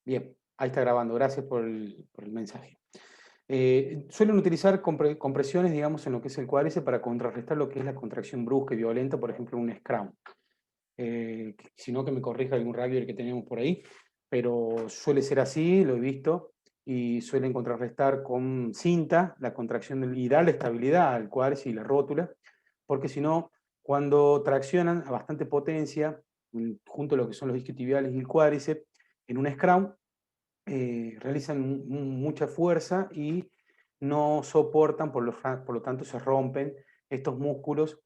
Bien, ahí está grabando. Gracias por el mensaje. Suelen utilizar compresiones, digamos, en lo que es el cuádriceps para contrarrestar lo que es la contracción brusca y violenta, por ejemplo, en un scrum. Si no, que me corrija algún rugby que tenemos por ahí, pero suele ser así, lo he visto, y suelen contrarrestar con cinta la contracción y darle estabilidad al cuádriceps y la rótula, porque si no, cuando traccionan a bastante potencia, junto a lo que son los isquiotibiales y el cuádriceps, en un scrum, realizan mucha fuerza y no soportan, por lo tanto se rompen estos músculos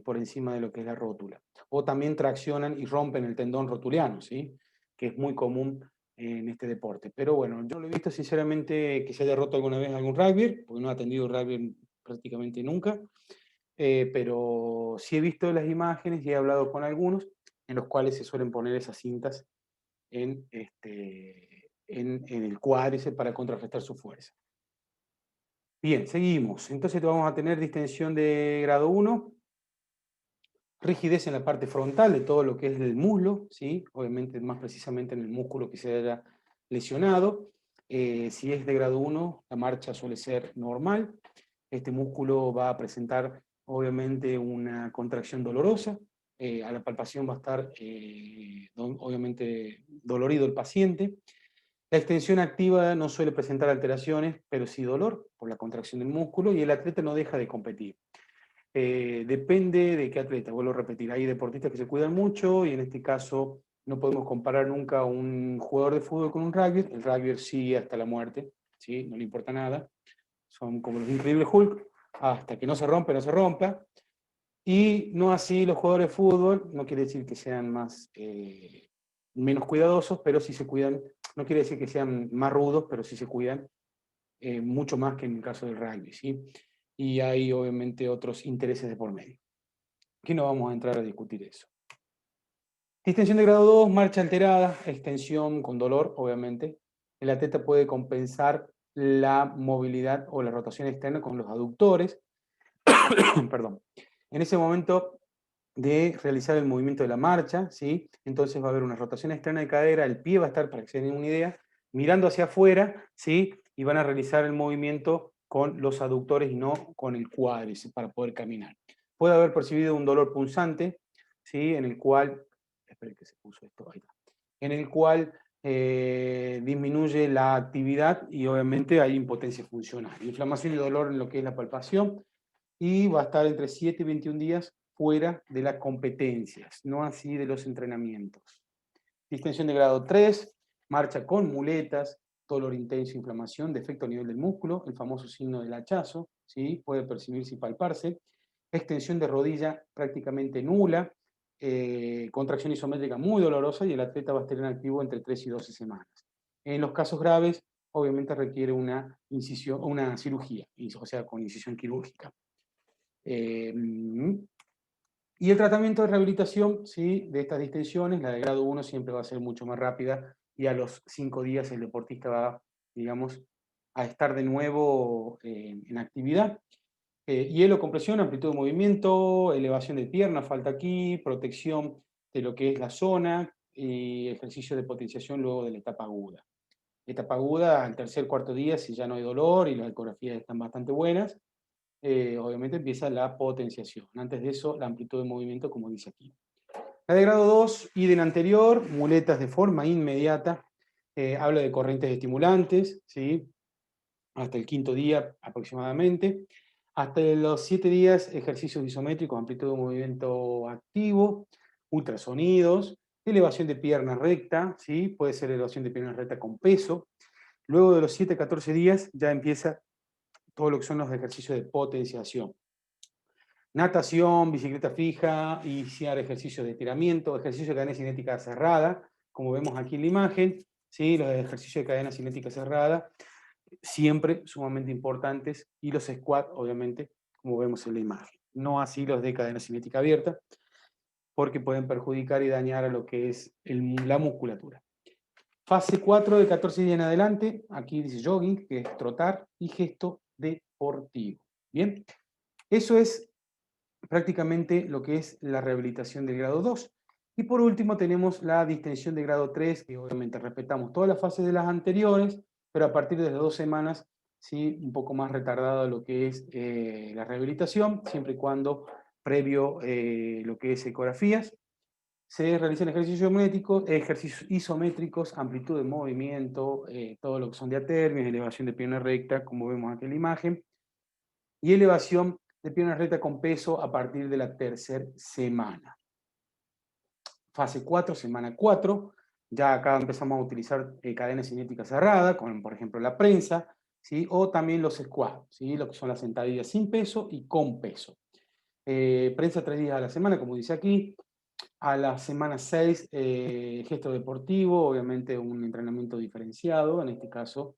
por encima de lo que es la rótula. O también traccionan y rompen el tendón rotuliano, ¿sí? Que es muy común en este deporte. Pero bueno, yo lo he visto sinceramente que se haya roto alguna vez algún rugby, porque no he atendido rugby prácticamente nunca, pero sí he visto las imágenes y he hablado con algunos en los cuales se suelen poner esas cintas en el cuádriceps para contrarrestar su fuerza. Bien, seguimos. Entonces vamos a tener distensión de grado 1, rigidez en la parte frontal de todo lo que es el muslo, ¿sí? Obviamente más precisamente en el músculo que se haya lesionado. Si es de grado 1, la marcha suele ser normal. Este músculo va a presentar obviamente una contracción dolorosa. A la palpación va a estar obviamente dolorido el paciente. La extensión activa no suele presentar alteraciones, pero sí dolor por la contracción del músculo y el atleta no deja de competir. Depende de qué atleta, vuelvo a repetir, hay deportistas que se cuidan mucho y en este caso no podemos comparar nunca a un jugador de fútbol con un rugby, el rugby sí hasta la muerte, ¿sí? No le importa nada, son como los increíbles Hulk, hasta que no se rompe, no se rompa, y no así los jugadores de fútbol, no quiere decir que sean menos cuidadosos, pero sí se cuidan, no quiere decir que sean más rudos, pero sí se cuidan mucho más que en el caso del rugby, ¿sí? Y hay obviamente otros intereses de por medio. Aquí no vamos a entrar a discutir eso. Distensión de grado 2, marcha alterada, extensión con dolor, obviamente. El atleta puede compensar la movilidad o la rotación externa con los aductores. Perdón. En ese momento de realizar el movimiento de la marcha, ¿sí? Entonces va a haber una rotación externa de cadera, el pie va a estar, para que se den una idea, mirando hacia afuera, ¿sí? Y van a realizar el movimiento con los aductores y no con el cuádriceps para poder caminar. Puede haber percibido un dolor punzante, ¿sí? En el cual, esperen que se puso esto, ahí está, en el cual disminuye la actividad y obviamente hay impotencia funcional. Inflamación y dolor en lo que es la palpación, y va a estar entre 7 y 21 días fuera de las competencias, no así de los entrenamientos. Distensión de grado 3, marcha con muletas, dolor intenso, inflamación, defecto a nivel del músculo, el famoso signo del hachazo, ¿sí? Puede percibirse y palparse. Extensión de rodilla prácticamente nula, contracción isométrica muy dolorosa y el atleta va a estar en activo entre 3 y 12 semanas. En los casos graves, obviamente requiere una incisión, una cirugía, o sea, con incisión quirúrgica. Y el tratamiento de rehabilitación, ¿sí? De estas distensiones, la de grado 1 siempre va a ser mucho más rápida y a los 5 días el deportista va, digamos, a estar de nuevo en actividad. Hielo, compresión, amplitud de movimiento, elevación de pierna, falta aquí, protección de lo que es la zona y ejercicio de potenciación luego de la etapa aguda. Etapa aguda, al tercer, cuarto día, si ya no hay dolor y las ecografías están bastante buenas, obviamente empieza la potenciación. Antes de eso, la amplitud de movimiento, como dice aquí. La de grado 2, idem anterior, muletas de forma inmediata, habla de corrientes estimulantes, ¿sí? Hasta el quinto día aproximadamente. Hasta los 7 días, ejercicios isométricos, amplitud de movimiento activo, ultrasonidos, elevación de pierna recta, ¿sí? Puede ser elevación de pierna recta con peso. Luego de los 7 a 14 días ya empieza todo lo que son los ejercicios de potenciación. Natación, bicicleta fija, iniciar ejercicios de estiramiento, ejercicios de cadena cinética cerrada, como vemos aquí en la imagen, ¿sí? Los ejercicios de cadena cinética cerrada, siempre sumamente importantes, y los squats, obviamente, como vemos en la imagen. No así los de cadena cinética abierta, porque pueden perjudicar y dañar a lo que es la musculatura. Fase 4 de 14 días en adelante, aquí dice jogging, que es trotar, y gesto deportivo. Bien, eso es prácticamente lo que es la rehabilitación del grado 2. Y por último tenemos la distensión de grado 3, que obviamente respetamos todas las fases de las anteriores, pero a partir de las 2 semanas, ¿sí? Un poco más retardado lo que es la rehabilitación, siempre y cuando previo lo que es ecografías. Se realizan ejercicios isométricos, amplitud de movimiento, todo lo que son diatermias, elevación de pierna recta, como vemos aquí en la imagen, y elevación de pierna recta con peso a partir de la tercera semana. Fase 4, semana 4, ya acá empezamos a utilizar cadenas cinéticas cerradas, como por ejemplo la prensa, ¿sí? O también los squats, ¿sí? Lo que son las sentadillas sin peso y con peso. Prensa 3 días a la semana, como dice aquí. A la semana 6, gesto deportivo, obviamente un entrenamiento diferenciado, en este caso,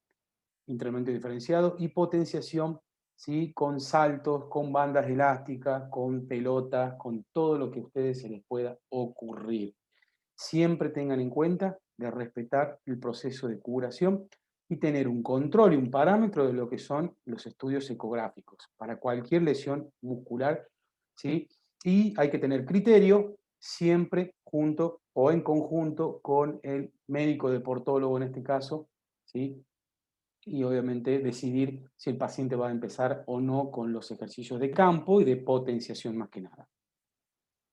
entrenamiento diferenciado, y potenciación, ¿sí? Con saltos, con bandas elásticas, con pelotas, con todo lo que a ustedes se les pueda ocurrir. Siempre tengan en cuenta de respetar el proceso de curación y tener un control y un parámetro de lo que son los estudios ecográficos para cualquier lesión muscular, ¿sí? Y hay que tener criterio siempre junto o en conjunto con el médico deportólogo en este caso, ¿sí? Y obviamente decidir si el paciente va a empezar o no con los ejercicios de campo y de potenciación más que nada.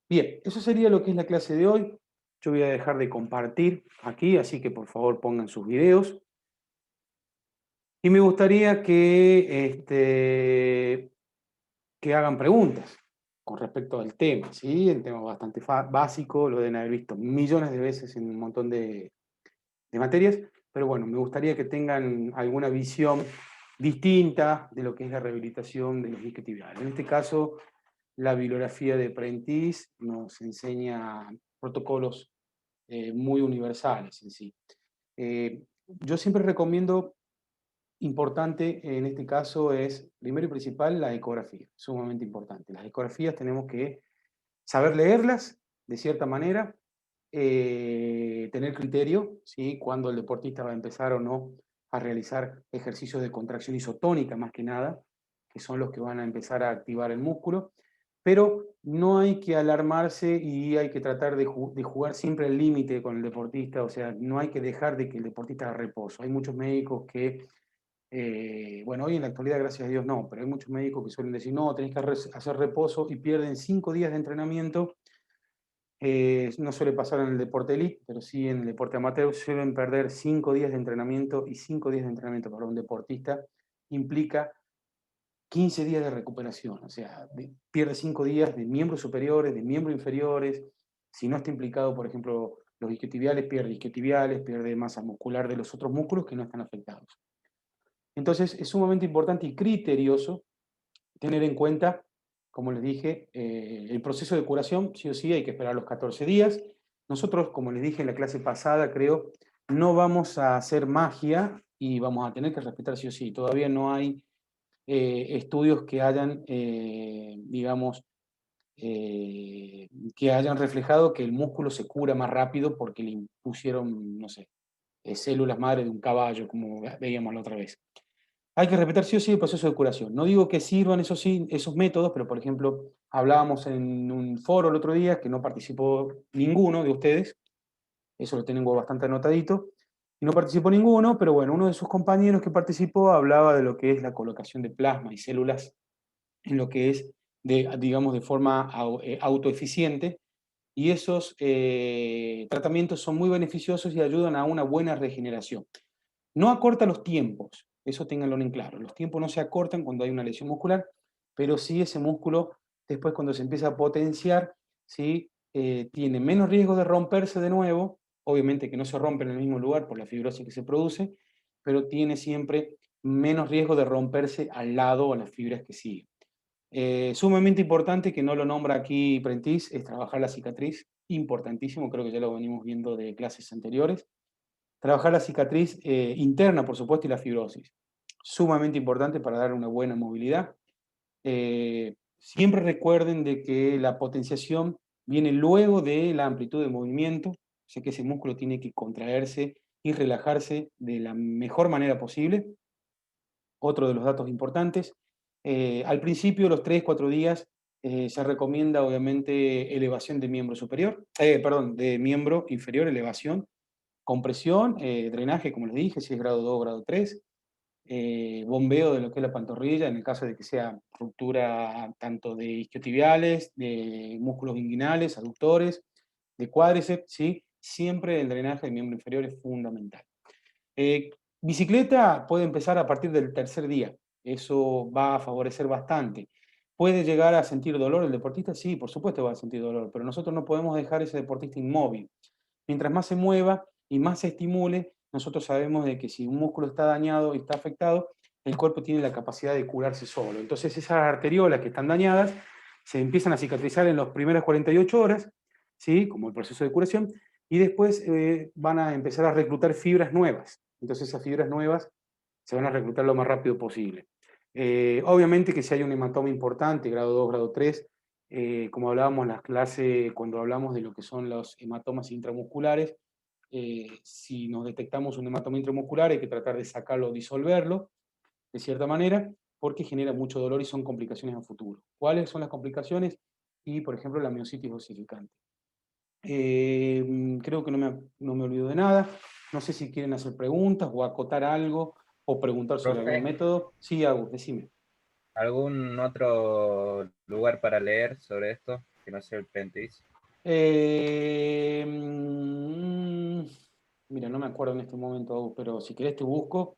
Bien, eso sería lo que es la clase de hoy. Yo voy a dejar de compartir aquí, así que por favor pongan sus videos. Y me gustaría que hagan preguntas con respecto al tema, ¿sí? El tema bastante básico, lo deben haber visto millones de veces en un montón de materias, pero bueno, me gustaría que tengan alguna visión distinta de lo que es la rehabilitación de los isquiotibiales. En este caso, la bibliografía de Prentice nos enseña protocolos muy universales en sí. Yo siempre recomiendo, importante en este caso es, primero y principal, la ecografía, sumamente importante. Las ecografías tenemos que saber leerlas de cierta manera, tener criterio, ¿sí? Cuando el deportista va a empezar o no a realizar ejercicios de contracción isotónica más que nada, que son los que van a empezar a activar el músculo, pero no hay que alarmarse y hay que tratar de jugar siempre el límite con el deportista, o sea, no hay que dejar de que el deportista haga reposo. Hay muchos médicos que, bueno, hoy en la actualidad, gracias a Dios, no, pero hay muchos médicos que suelen decir, no, tenés que hacer reposo y pierden 5 días de entrenamiento. No suele pasar en el deporte elite, pero sí en el deporte amateur suelen perder 5 días de entrenamiento, y 5 días de entrenamiento para un deportista implica 15 días de recuperación, o sea, pierde 5 días de miembros superiores, de miembros inferiores. Si no está implicado, por ejemplo, los isquiotibiales, pierde masa muscular de los otros músculos que no están afectados. Entonces es sumamente importante y criterioso tener en cuenta, como les dije, el proceso de curación. Sí o sí hay que esperar los 14 días. Nosotros, como les dije en la clase pasada, creo, no vamos a hacer magia y vamos a tener que respetar sí o sí. Todavía no hay estudios que hayan, digamos, que hayan reflejado que el músculo se cura más rápido porque le impusieron, no sé, células madre de un caballo, como veíamos la otra vez. Hay que respetar sí o sí el proceso de curación. No digo que sirvan esos métodos, pero por ejemplo, hablábamos en un foro el otro día que no participó ninguno de ustedes, eso lo tengo bastante anotadito, y no participó ninguno, pero bueno, uno de sus compañeros que participó hablaba de lo que es la colocación de plasma y células en lo que es, digamos, de forma autoeficiente, y esos tratamientos son muy beneficiosos y ayudan a una buena regeneración. No acorta los tiempos, eso ténganlo en claro. Los tiempos no se acortan cuando hay una lesión muscular, pero sí ese músculo, después cuando se empieza a potenciar, ¿sí? Tiene menos riesgo de romperse de nuevo, obviamente que no se rompe en el mismo lugar por la fibrosis que se produce, pero tiene siempre menos riesgo de romperse al lado o a las fibras que siguen. Sumamente importante, que no lo nombra aquí Prentice, es trabajar la cicatriz, importantísimo, creo que ya lo venimos viendo de clases anteriores. Trabajar la cicatriz interna, por supuesto, y la fibrosis. Sumamente importante para dar una buena movilidad. Siempre recuerden de que la potenciación viene luego de la amplitud de movimiento, o sea que ese músculo tiene que contraerse y relajarse de la mejor manera posible. Otro de los datos importantes. Al principio, los 3-4 días, Se recomienda obviamente elevación de miembro superior, perdón, de miembro inferior, elevación, compresión, drenaje, como les dije, si es grado 2 grado 3, bombeo de lo que es la pantorrilla, en el caso de que sea ruptura tanto de isquiotibiales, de músculos inguinales, aductores, de cuádriceps, ¿sí? Siempre el drenaje del miembro inferior es fundamental. Eh, Bicicleta puede empezar a partir del tercer día, eso va a favorecer bastante. ¿Puede llegar a sentir dolor el deportista? Sí, por supuesto va a sentir dolor, pero nosotros no podemos dejar ese deportista inmóvil. Mientras más se mueva y más se estimule, nosotros sabemos de que si un músculo está dañado y está afectado, el cuerpo tiene la capacidad de curarse solo. Entonces esas arteriolas que están dañadas se empiezan a cicatrizar en las primeras 48 horas, ¿sí? Como el proceso de curación, y después van a empezar a reclutar fibras nuevas. Entonces esas fibras nuevas se van a reclutar lo más rápido posible. Obviamente que si hay un hematoma importante, grado 2, grado 3, como hablábamos en las clases, cuando hablamos de lo que son los hematomas intramusculares, si nos detectamos un hematoma intramuscular hay que tratar de sacarlo, disolverlo, de cierta manera, porque genera mucho dolor y son complicaciones a futuro. ¿Cuáles son las complicaciones? Y, por ejemplo, la miositis osificante. Creo que no me olvido de nada. No sé si quieren hacer preguntas o acotar algo o preguntar sobre algún Profe, método. Sí, Agus, decime. ¿algún otro lugar para leer sobre esto que no sea el Prentice? Eh, mm, Mira, no me acuerdo en este momento, Agus, pero si querés te busco.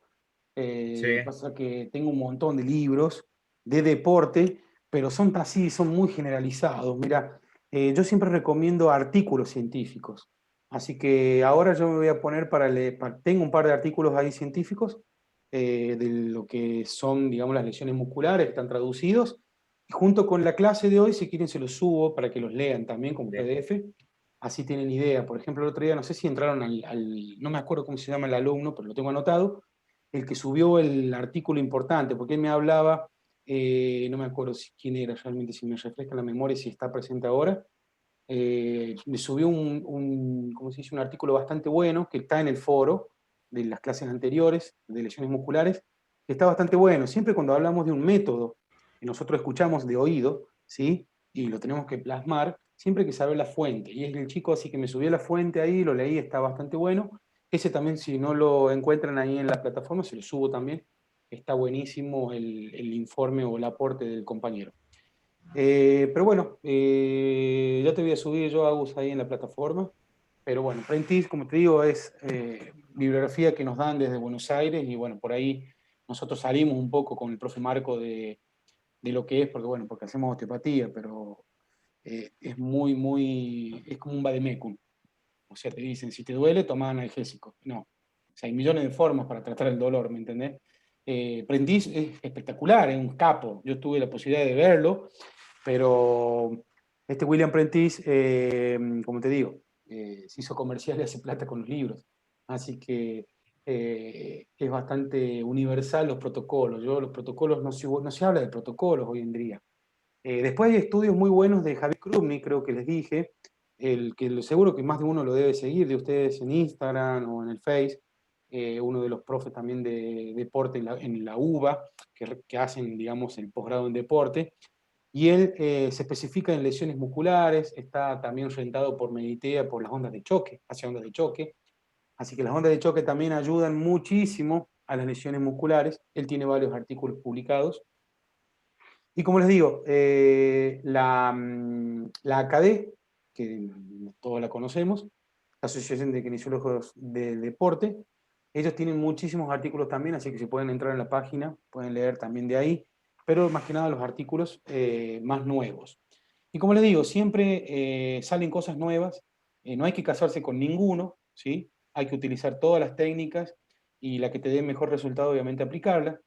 Sí, Pasa que tengo un montón de libros de deporte, pero son así, son muy generalizados. Mira, yo siempre recomiendo artículos científicos. Así que ahora yo me voy a poner para leer, tengo un par de artículos ahí científicos de lo que son, digamos, las lesiones musculares, que están traducidos. Y junto con la clase de hoy, si quieren, se los subo para que los lean también como bien. PDF. Así tienen idea. Por ejemplo, el otro día, no sé si entraron no me acuerdo cómo se llama el alumno, pero lo tengo anotado, el que subió el artículo importante, porque él me hablaba, no me acuerdo quién era realmente, si me refresca la memoria, si está presente ahora, me subió ¿cómo se dice? Un artículo bastante bueno que está en el foro de las clases anteriores de lesiones musculares, que está bastante bueno. Siempre cuando hablamos de un método que nosotros escuchamos de oído, ¿sí? Y lo tenemos que plasmar, siempre hay que saber la fuente. Y es el chico así que me subió la fuente ahí, lo leí, está bastante bueno. Ese también, si no lo encuentran ahí en la plataforma, se lo subo también. Está buenísimo el informe o el aporte del compañero. Pero bueno, ya te voy a subir yo, Agus, ahí en la plataforma. Pero bueno, Prentice, como te digo, es bibliografía que nos dan desde Buenos Aires y bueno, por ahí nosotros salimos un poco con el profe Marco de lo que es, porque bueno, porque hacemos osteopatía, pero es es como un vademecum. O sea, te dicen, si te duele, toma analgésico. No, o sea, hay millones de formas para tratar el dolor, ¿me entendés? Prentice es espectacular, es un capo. Yo tuve la posibilidad de verlo, pero este William Prentice, como te digo, se hizo comercial y hace plata con los libros. Así que es bastante universal los protocolos. Los protocolos no se habla de protocolos hoy en día. Después hay estudios muy buenos de Javier Krupnik, creo que les dije, el que seguro que más de uno lo debe seguir de ustedes en Instagram o en el Face, uno de los profes también de deporte en la UBA, que hacen, digamos, el posgrado en deporte, y él se especifica en lesiones musculares, está también orientado por Meditea, por las ondas de choque, hacia ondas de choque, así que las ondas de choque también ayudan muchísimo a las lesiones musculares, él tiene varios artículos publicados, y como les digo, la ACADE, que todos la conocemos, la Asociación de Kinesiólogos del Deporte, ellos tienen muchísimos artículos también, así que si pueden entrar en la página, pueden leer también de ahí, pero más que nada los artículos más nuevos. Y como les digo, siempre salen cosas nuevas, no hay que casarse con ninguno, ¿sí? Hay que utilizar todas las técnicas y la que te dé mejor resultado, obviamente, aplicarla.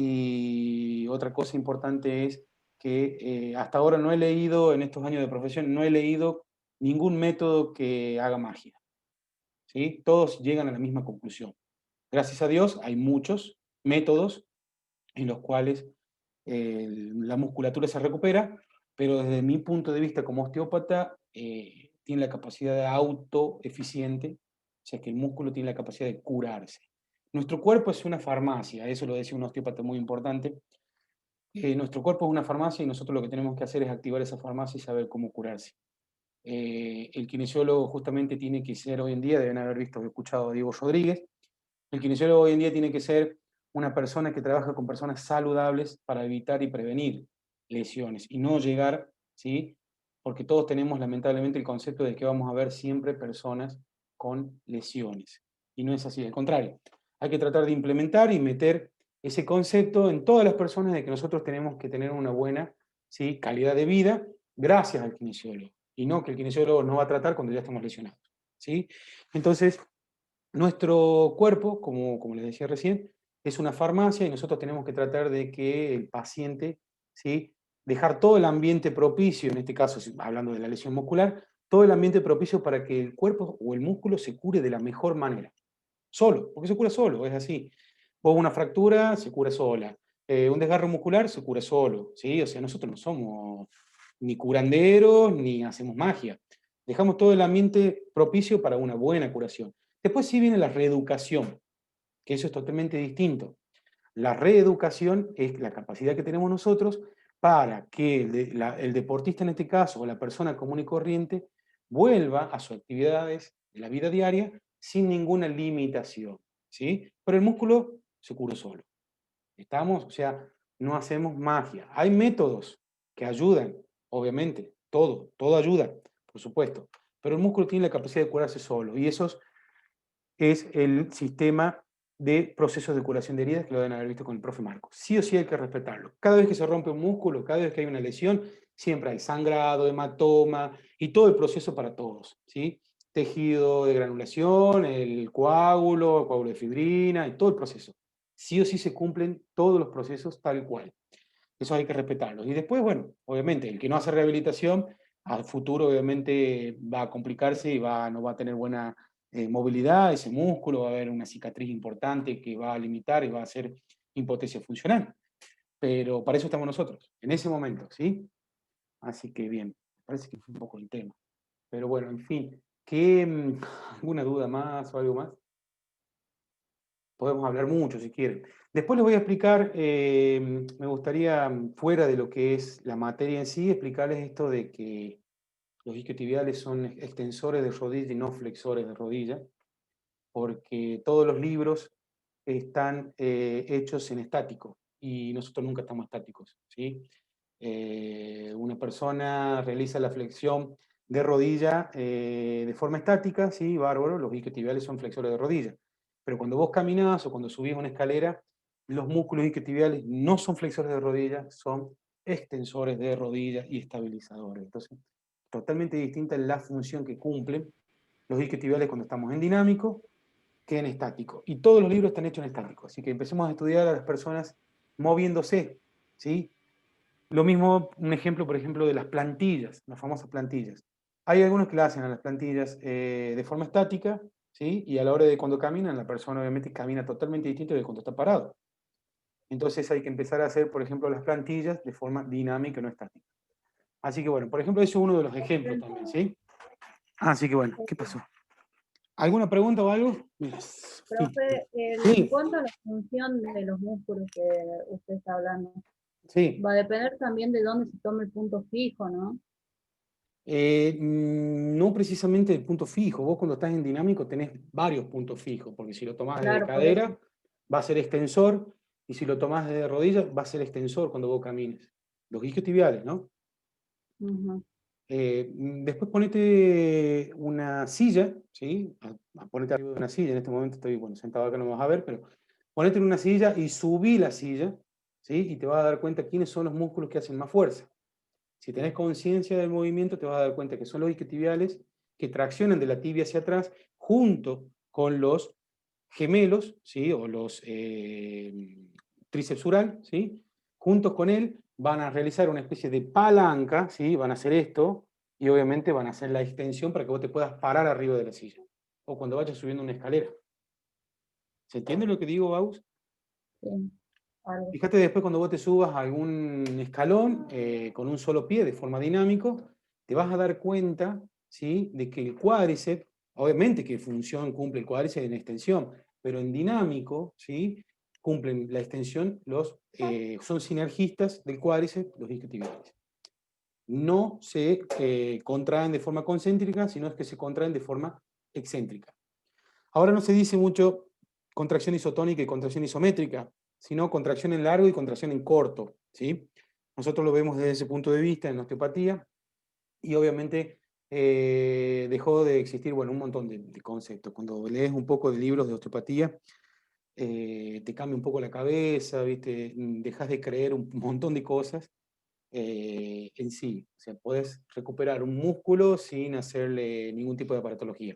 Y otra cosa importante es que hasta ahora no he leído, en estos años de profesión, no he leído ningún método que haga magia, ¿sí? Todos llegan a la misma conclusión. Gracias a Dios hay muchos métodos en los cuales la musculatura se recupera, pero desde mi punto de vista como osteópata, tiene la capacidad de autoeficiente, o sea que el músculo tiene la capacidad de curarse. Nuestro cuerpo es una farmacia, eso lo decía un osteópata muy importante, Nuestro cuerpo es una farmacia y nosotros lo que tenemos que hacer es activar esa farmacia y saber cómo curarse. El kinesiólogo justamente tiene que ser hoy en día, deben haber visto o escuchado a Diego Rodríguez, el kinesiólogo hoy en día tiene que ser una persona que trabaja con personas saludables para evitar y prevenir lesiones y no llegar, ¿sí? Porque todos tenemos lamentablemente el concepto de que vamos a ver siempre personas con lesiones. Y no es así, al contrario. Hay que tratar de implementar y meter ese concepto en todas las personas de que nosotros tenemos que tener una buena, ¿sí?, calidad de vida gracias al kinesiólogo. Y no que el kinesiólogo nos va a tratar cuando ya estamos lesionados, ¿sí? Entonces, nuestro cuerpo, como les decía recién, es una farmacia y nosotros tenemos que tratar de que el paciente, ¿sí?, dejar todo el ambiente propicio, en este caso hablando de la lesión muscular, todo el ambiente propicio para que el cuerpo o el músculo se cure de la mejor manera. Solo, porque se cura solo, es así. Vos una fractura, se cura sola. Un desgarro muscular, se cura solo, ¿sí? O sea, nosotros no somos ni curanderos, ni hacemos magia. Dejamos todo el ambiente propicio para una buena curación. Después sí viene la reeducación, que eso es totalmente distinto. La reeducación es la capacidad que tenemos nosotros para que el deportista en este caso, o la persona común y corriente, vuelva a sus actividades de la vida diaria sin ninguna limitación, ¿sí? Pero el músculo se cura solo. ¿Estamos? O sea, no hacemos magia. Hay métodos que ayudan, obviamente, todo ayuda, por supuesto. Pero el músculo tiene la capacidad de curarse solo. Y eso es el sistema de procesos de curación de heridas que lo deben haber visto con el profe Marco. Sí o sí hay que respetarlo. Cada vez que se rompe un músculo, cada vez que hay una lesión, siempre hay sangrado, hematoma y todo el proceso para todos, ¿sí? Tejido de granulación, el coágulo de fibrina y todo el proceso. Sí o sí se cumplen todos los procesos tal cual. Eso hay que respetarlos. Y después, bueno, obviamente, el que no hace rehabilitación, al futuro obviamente va a complicarse y no va a tener buena movilidad, ese músculo, va a haber una cicatriz importante que va a limitar y va a hacer impotencia funcional. Pero para eso estamos nosotros, en ese momento, ¿sí? Así que bien, parece que fue un poco el tema. Pero bueno, en fin, ¿alguna duda más o algo más? Podemos hablar mucho si quieren. Después les voy a explicar, me gustaría, fuera de lo que es la materia en sí, explicarles esto de que los isquiotibiales son extensores de rodilla y no flexores de rodilla, porque todos los libros están hechos en estático y nosotros nunca estamos estáticos, ¿sí? Una persona realiza la flexión de rodilla de forma estática, sí, bárbaro, los isquiotibiales son flexores de rodilla. Pero cuando vos caminás o cuando subís una escalera, los músculos isquiotibiales no son flexores de rodilla, son extensores de rodilla y estabilizadores. Entonces, totalmente distinta es la función que cumplen los isquiotibiales cuando estamos en dinámico que en estático. Y todos los libros están hechos en estático. Así que empecemos a estudiar a las personas moviéndose, ¿sí? Lo mismo, un ejemplo, por ejemplo, de las plantillas, las famosas plantillas. Hay algunos que la hacen a las plantillas de forma estática, ¿sí? Y a la hora de cuando caminan, la persona obviamente camina totalmente distinto de cuando está parado. Entonces hay que empezar a hacer, por ejemplo, las plantillas de forma dinámica, no estática. Así que bueno, por ejemplo, eso es uno de los ejemplos también, ¿sí? Así que bueno, ¿qué pasó? ¿Alguna pregunta o algo? Sí. Profe, en Sí, cuanto a la función de los músculos que usted está hablando, sí. va a depender también de dónde se tome el punto fijo, ¿no? No precisamente el punto fijo. Vos cuando estás en dinámico tenés varios puntos fijos, porque si lo tomás de Claro, por eso. cadera va a ser extensor, y si lo tomás de rodilla va a ser extensor cuando vos camines. Los isquiotibiales, ¿no? Ujú. Después ponete una silla, ¿sí? Ponete arriba de una silla, en este momento estoy, bueno, sentado acá, no me vas a ver, pero ponete en una silla y subí la silla, ¿sí? Y te vas a dar cuenta quiénes son los músculos que hacen más fuerza. Si tenés conciencia del movimiento, te vas a dar cuenta que son los isquiotibiales que traccionan de la tibia hacia atrás junto con los gemelos, ¿sí? O los tríceps sural, ¿sí? Juntos con él van a realizar una especie de palanca, ¿sí? Van a hacer esto y obviamente van a hacer la extensión para que vos te puedas parar arriba de la silla o cuando vayas subiendo una escalera. ¿Se entiende lo que digo, Baus? Sí, algo. Fíjate después cuando vos te subas a algún escalón con un solo pie de forma dinámico, te vas a dar cuenta, ¿sí?, de que el cuádriceps, obviamente que función cumple el cuádriceps en extensión, pero en dinámico, ¿sí?, cumplen la extensión, son sinergistas del cuádriceps, los isquiotibiales. No se contraen de forma concéntrica, sino es que se contraen de forma excéntrica. Ahora no se dice mucho contracción isotónica y contracción isométrica, sino contracción en largo y contracción en corto, ¿sí? Nosotros lo vemos desde ese punto de vista en la osteopatía, y obviamente dejó de existir, bueno, un montón de conceptos. Cuando lees un poco de libros de osteopatía, te cambia un poco la cabeza, ¿viste? Dejas de creer un montón de cosas en sí. O sea, puedes recuperar un músculo sin hacerle ningún tipo de aparatología.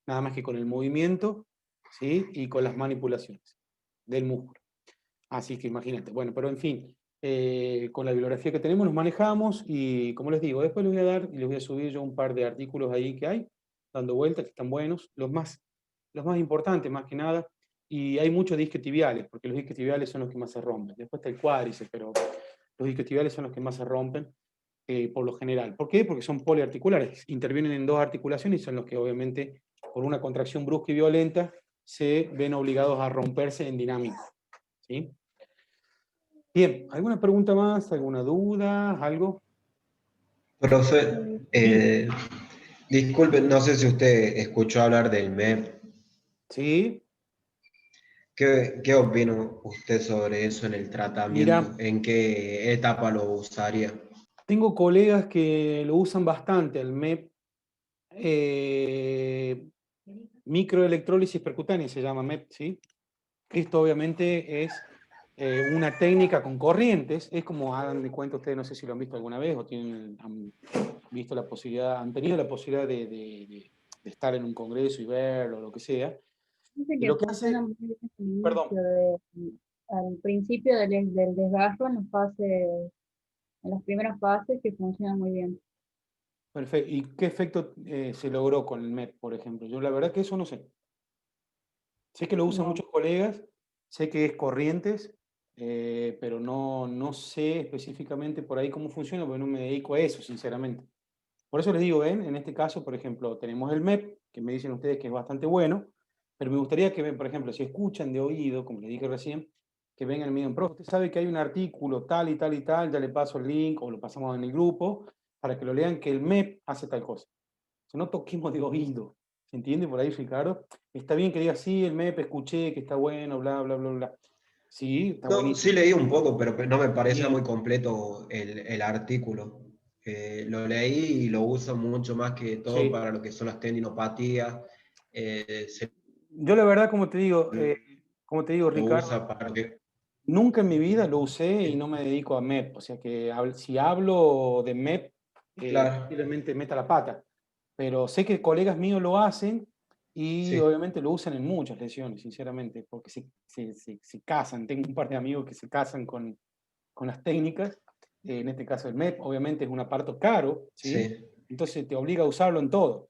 Nada más que con el movimiento, ¿sí? Y con las manipulaciones del músculo. Así que imagínate. Bueno, pero en fin, con la bibliografía que tenemos nos manejamos y como les digo, después les voy a dar y les voy a subir yo un par de artículos ahí que hay, dando vueltas, que están buenos, los más importantes más que nada, y hay muchos disquiotibiales, porque los disquiotibiales son los que más se rompen. Después está el cuádriceps, pero los disquiotibiales son los que más se rompen por lo general. ¿Por qué? Porque son poliarticulares, intervienen en dos articulaciones y son los que obviamente por una contracción brusca y violenta se ven obligados a romperse en dinámico. ¿Sí? Bien, ¿alguna pregunta más? ¿Alguna duda? ¿Algo? Profe, disculpe, no sé si usted escuchó hablar del MEP. Sí. ¿Qué opina usted sobre eso en el tratamiento? Mira, ¿En qué etapa lo usaría? tengo colegas que lo usan bastante, el MEP. Microelectrólisis percutánea se llama MEP, ¿sí? Esto obviamente es una técnica con corrientes, es como hagan de cuenta ustedes, no sé si lo han visto alguna vez o han visto la posibilidad, han tenido la posibilidad de estar en un congreso y verlo o lo que sea. Dice Y que lo que hace, funciona muy bien perdón, al principio del desgarro, en las primeras fases, que funciona muy bien. perfecto. ¿Y qué efecto se logró con el MEP, por ejemplo? Yo la verdad que eso no sé. Sé que lo usan No, muchos colegas, sé que es corrientes, pero no sé específicamente por ahí cómo funciona, porque no me dedico a eso, sinceramente. Por eso les digo, ven, en este caso, por ejemplo, tenemos el MEP, que me dicen ustedes que es bastante bueno, pero me gustaría que, por ejemplo, si escuchan de oído, como les dije recién, que vengan y me digan, profe, usted sabe que hay un artículo tal y tal y tal, ya le paso el link o lo pasamos en el grupo, para que lo lean que el MEP hace tal cosa. O sea, no toquemos de oído. ¿Se entiende por ahí, Ricardo? Está bien que diga, sí, el MEP escuché, que está bueno, bla, bla, bla, bla. Sí, está No, sí buenísimo. leí un poco, pero no me parecía muy Bien. completo el artículo. Lo leí y lo uso mucho más que todo Sí. para lo que son las tendinopatías. Se Yo la verdad, como te digo, lo Ricardo, usa para que... nunca en mi vida lo usé y no me dedico a MEP. O sea que si hablo de MEP, Claro, posiblemente meta la pata. Pero sé que colegas míos lo hacen y sí, obviamente lo usan en muchas lesiones, sinceramente, porque se casan. Tengo un par de amigos que se casan con las técnicas. En este caso el MEP, obviamente es un aparato caro, ¿sí? sí. Entonces te obliga a usarlo en todo.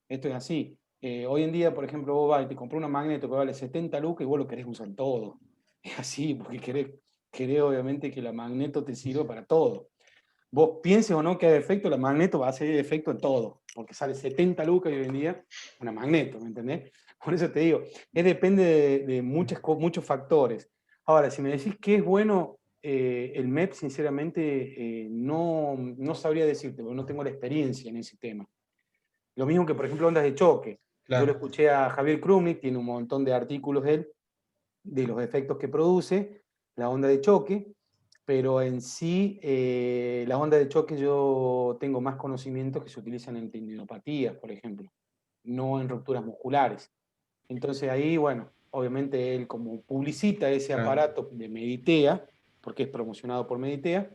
Esto es así. Hoy en día, por ejemplo, vos vas y te comprás una magneto que vale 70 lucas y vos lo querés usar en todo. Es así, porque querés obviamente que la magneto te sirva para todo. Vos pienses o no que hay efecto, la magneto va a hacer efecto en todo, porque sale 70 lucas hoy en día una magneto, ¿me entendés? Por eso te digo, depende de muchos factores. Ahora, si me decís que es bueno el MEP, sinceramente no sabría decirte, porque no tengo la experiencia en ese tema. Lo mismo que, por ejemplo, ondas de choque. Yo lo Claro. escuché a Javier Krumnik, tiene un montón de artículos él, de los efectos que produce la onda de choque, pero en sí, la onda de choque yo tengo más conocimientos que se utilizan en tendinopatías, por ejemplo, no en rupturas musculares. Entonces ahí, bueno, obviamente él como publicita ese Claro. aparato de Meditea, porque es promocionado por Meditea,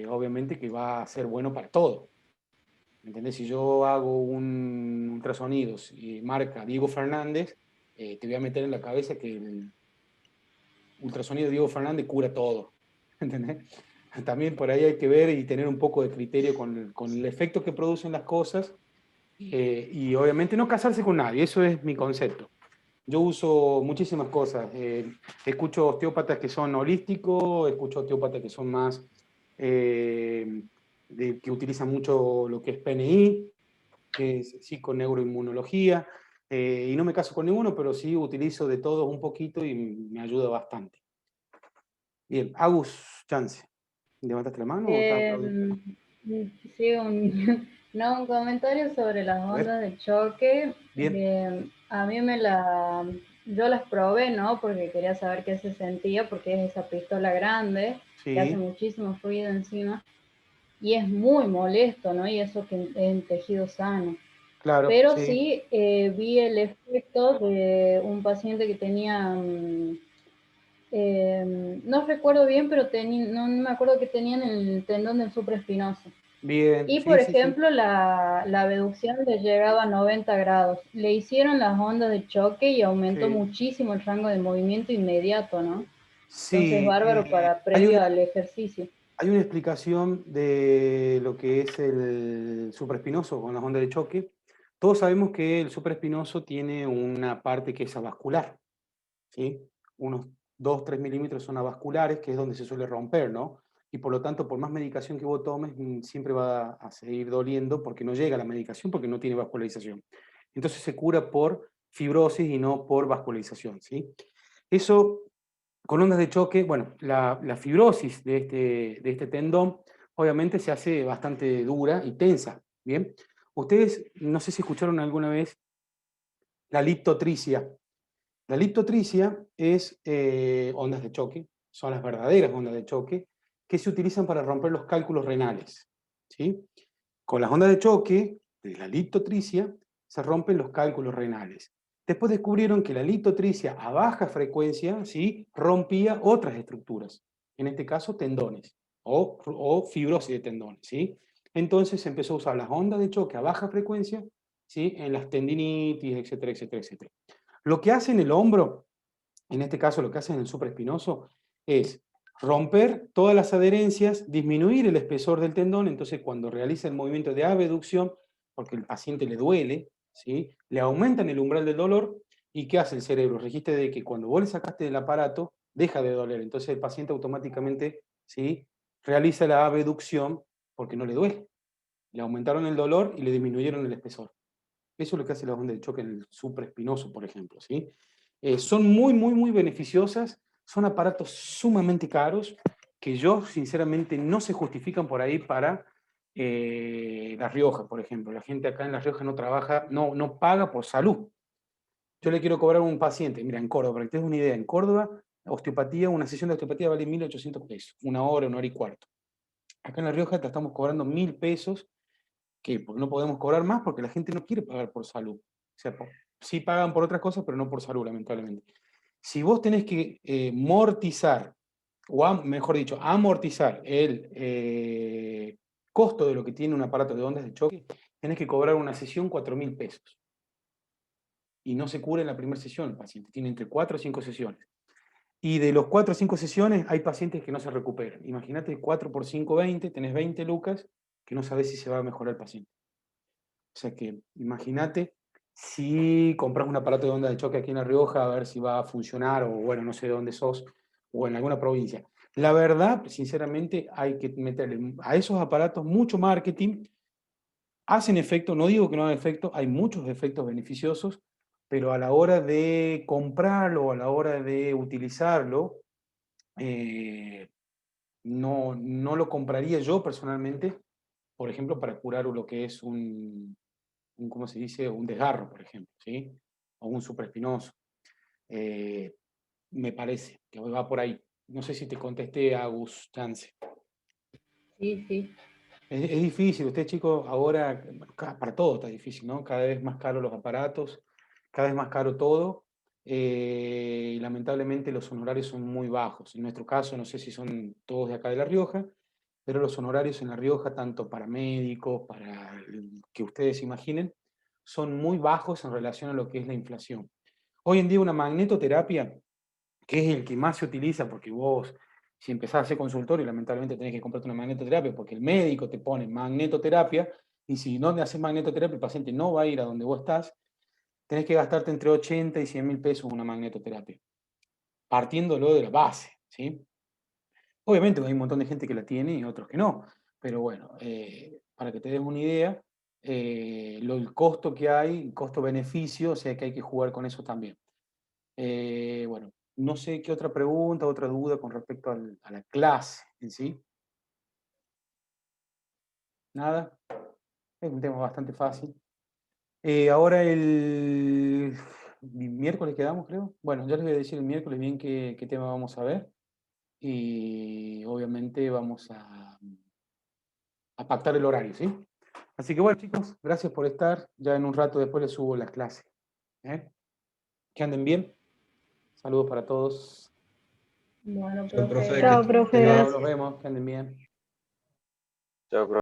obviamente que va a ser bueno para todo. ¿Entendés? Si yo hago un ultrasonido y marca Diego Fernández, te voy a meter en la cabeza que el ultrasonido Diego Fernández cura todo. ¿Entendés? También por ahí hay que ver y tener un poco de criterio con el efecto que producen las cosas y obviamente no casarse con nadie, eso es mi concepto. Yo uso muchísimas cosas. Escucho osteópatas que son holísticos, escucho osteópatas que son más, que utilizan mucho lo que es PNI, que es psiconeuroinmunología. Y no me caso con ninguno, pero sí utilizo de todos un poquito y me ayuda bastante. Bien, Agus, chance. ¿Levantaste la mano o estás aplaudiendo? Sí, no, un comentario sobre las A ver, ondas de choque. bien, A mí yo las probé, ¿no? Porque quería saber qué se sentía, porque es esa pistola grande que hace sí, muchísimo ruido encima y es muy molesto, ¿no? Y eso que es en tejido sano. claro, Pero sí, sí vi el efecto de un paciente que tenía no recuerdo bien, pero no me acuerdo que tenían el tendón del supraespinoso. bien, Y sí, por sí, sí. ejemplo, la abducción le llegaba a 90 grados. Le hicieron las ondas de choque y aumentó Sí, muchísimo el rango de movimiento inmediato, ¿no? Entonces, sí, bárbaro para hay previo al ejercicio. hay una explicación de lo que es el supraespinoso con las ondas de choque. Todos sabemos que el supraespinoso tiene una parte que es avascular, ¿sí? Unos 2-3 milímetros son avasculares, que es donde se suele romper, ¿no? Y por lo tanto, por más medicación que vos tomes, siempre va a seguir doliendo porque no llega la medicación, porque no tiene vascularización. Entonces se cura por fibrosis y no por vascularización, ¿sí? Eso, con ondas de choque, bueno, la fibrosis de este tendón obviamente se hace bastante dura y tensa, ¿bien? Ustedes, no sé si escucharon alguna vez la liptotricia. La liptotricia es ondas de choque, son las verdaderas ondas de choque, que se utilizan para romper los cálculos renales, ¿sí? Con las ondas de choque de la liptotricia se rompen los cálculos renales. Después descubrieron que la liptotricia a baja frecuencia, ¿sí?, rompía otras estructuras, en este caso tendones o fibrosis de tendones, ¿sí? Entonces se empezó a usar las ondas de choque a baja frecuencia, ¿sí?, en las tendinitis, etcétera, etcétera, etcétera. Lo que hace en el hombro, en este caso lo que hace en el supraespinoso, es romper todas las adherencias, disminuir el espesor del tendón, entonces cuando realiza el movimiento de abducción, porque el paciente le duele, ¿sí?, le aumentan el umbral del dolor, ¿y qué hace el cerebro? Registra de que cuando vos le sacaste del aparato, deja de doler, entonces el paciente automáticamente, ¿sí?, realiza la abducción porque no le duele. Le aumentaron el dolor y le disminuyeron el espesor. Eso es lo que hace la onda de choque en el supraespinoso, por ejemplo, ¿sí? Son muy, muy, muy beneficiosas, son aparatos sumamente caros que yo, sinceramente, no se justifican por ahí para La Rioja, por ejemplo. La gente acá en La Rioja no trabaja, no paga por salud. Yo le quiero cobrar a un paciente, mira, en Córdoba, para que te des una idea, en Córdoba, osteopatía, una sesión de osteopatía vale 1.800 pesos, una hora y cuarto. Acá en La Rioja te estamos cobrando 1.000 pesos. ¿Qué? Porque no podemos cobrar más porque la gente no quiere pagar por salud. O sea, sí pagan por otras cosas, pero no por salud, lamentablemente. Si vos tenés que mortizar, mejor dicho, amortizar el costo de lo que tiene un aparato de ondas de choque, tenés que cobrar una sesión 4.000 pesos. Y no se cura en la primera sesión el paciente, tiene entre 4 o 5 sesiones. Y de los 4 o 5 sesiones hay pacientes que no se recuperan. Imagínate 4 por 5, 20, tenés 20 lucas que no sabés si se va a mejorar el paciente. O sea que imagínate si compras un aparato de onda de choque aquí en La Rioja, a ver si va a funcionar, o bueno, no sé de dónde sos, o en alguna provincia. La verdad, sinceramente, hay que meterle a esos aparatos mucho marketing. Hacen efecto, no digo que no hagan efecto, hay muchos efectos beneficiosos, pero a la hora de comprarlo, a la hora de utilizarlo, eh, no lo compraría yo personalmente, por ejemplo, para curar lo que es ¿cómo se dice? Un desgarro, por ejemplo, ¿sí? O un supraespinoso. Eh, Me parece que va por ahí. No sé si te contesté, Agus Chance. Sí, sí. Es difícil, usted chico, ahora, para todo está difícil, ¿no? Cada vez más caros los aparatos, cada vez más caro todo, y lamentablemente los honorarios son muy bajos. En nuestro caso, no sé si son todos de acá de La Rioja, pero los honorarios en La Rioja, tanto para médicos, para que ustedes imaginen, son muy bajos en relación a lo que es la inflación. Hoy en día una magnetoterapia, que es el que más se utiliza, porque vos, si empezás a hacer consultorio, lamentablemente tenés que comprarte una magnetoterapia, porque el médico te pone magnetoterapia, y si no le haces magnetoterapia, el paciente no va a ir a donde vos estás, tenés que gastarte entre 80 y 100 mil pesos una magnetoterapia, partiéndolo de la base, ¿sí? Obviamente hay un montón de gente que la tiene y otros que no, pero bueno, para que te des una idea, el costo que hay, costo-beneficio, o sea que hay que jugar con eso también. Bueno, no sé qué otra pregunta, otra duda con respecto a la clase en sí. Nada, es un tema bastante fácil. Ahora el miércoles quedamos, creo. Bueno, ya les voy a decir el miércoles bien qué tema vamos a ver. Y obviamente vamos a pactar el horario, ¿sí? Así que bueno, chicos, gracias por estar. Ya en un rato después les subo las clases. ¿Eh? Que anden bien. Saludos para todos. Bueno, Chao, profe, profe. que Chao, estén profe. bien. Nos vemos, que anden bien. Chao, profe.